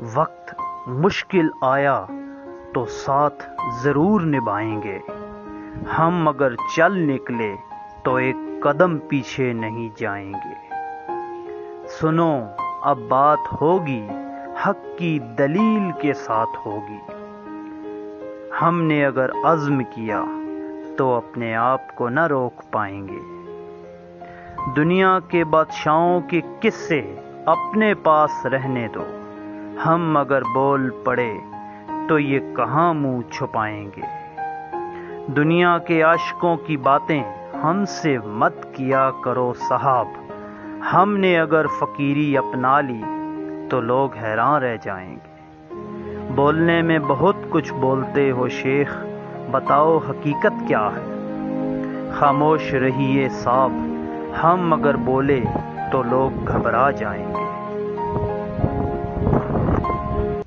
وقت مشکل آیا تو ساتھ ضرور نبھائیں گے، ہم اگر چل نکلے تو ایک قدم پیچھے نہیں جائیں گے۔ سنو اب بات ہوگی، حق کی دلیل کے ساتھ ہوگی، ہم نے اگر عزم کیا تو اپنے آپ کو نہ روک پائیں گے۔ دنیا کے بادشاہوں کے قصے اپنے پاس رہنے دو، ہم اگر بول پڑے تو یہ کہاں منہ چھپائیں گے۔ دنیا کے عاشقوں کی باتیں ہم سے مت کیا کرو صاحب، ہم نے اگر فقیری اپنا لی تو لوگ حیران رہ جائیں گے۔ بولنے میں بہت کچھ بولتے ہو شیخ، بتاؤ حقیقت کیا ہے؟ خاموش رہیے صاحب، ہم اگر بولے تو لوگ گھبرا جائیں گے۔